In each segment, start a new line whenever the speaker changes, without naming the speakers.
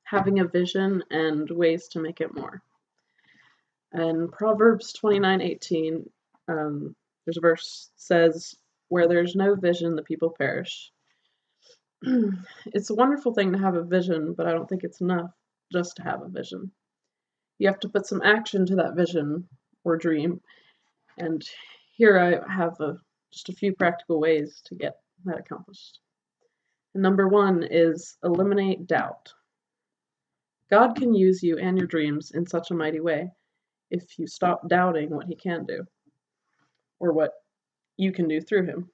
having a vision and ways to make it more. And Proverbs 29:18, there's a verse that says, "Where there's no vision, the people perish." It's a wonderful thing to have a vision, but I don't think it's enough just to have a vision. You have to put some action to that vision or dream. And here I have just a few practical ways to get that accomplished. And number one is eliminate doubt. God can use you and your dreams in such a mighty way if you stop doubting what he can do or what you can do through him.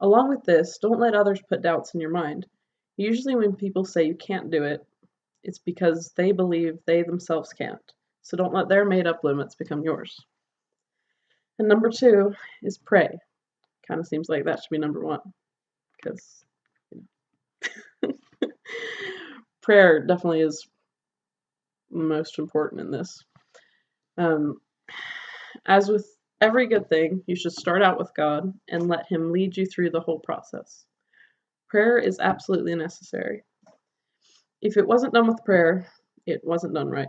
Along with this, don't let others put doubts in your mind. Usually when people say you can't do it, it's because they believe they themselves can't. So don't let their made-up limits become yours. And number two is pray. Kind of seems like that should be number one, because prayer definitely is most important in this. As with every good thing, you should start out with God and let him lead you through the whole process. Prayer is absolutely necessary. If it wasn't done with prayer, it wasn't done right.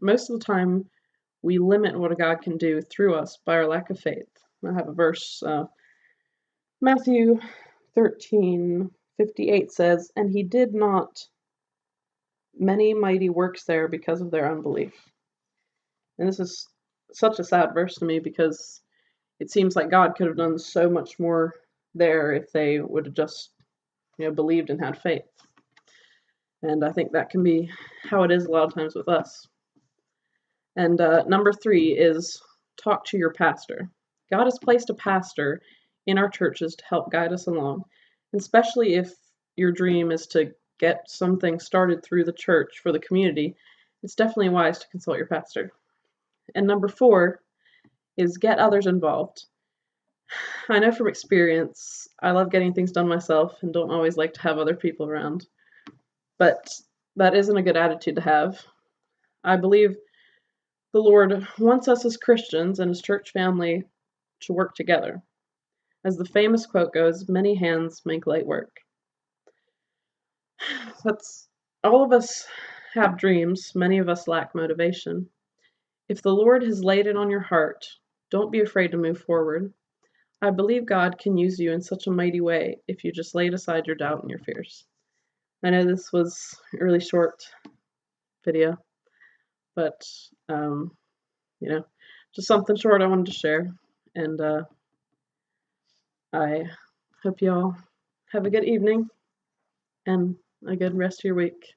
Most of the time, we limit what God can do through us by our lack of faith. I have a verse, Matthew 13:58 says, "And he did not many mighty works there because of their unbelief." And this is such a sad verse to me because it seems like God could have done so much more there if they would have just, believed and had faith. And I think that can be how it is a lot of times with us. And number three is talk to your pastor. God has placed a pastor in our churches to help guide us along, especially if your dream is to get something started through the church for the community. It's definitely wise to consult your pastor. And number four is get others involved. I know from experience, I love getting things done myself and don't always like to have other people around. But that isn't a good attitude to have. I believe the Lord wants us as Christians and his church family to work together. As the famous quote goes, many hands make light work. All of us have dreams, many of us lack motivation. If the Lord has laid it on your heart, don't be afraid to move forward. I believe God can use you in such a mighty way if you just laid aside your doubt and your fears. I know this was a really short video, but just something short I wanted to share. And I hope y'all have a good evening and a good rest of your week.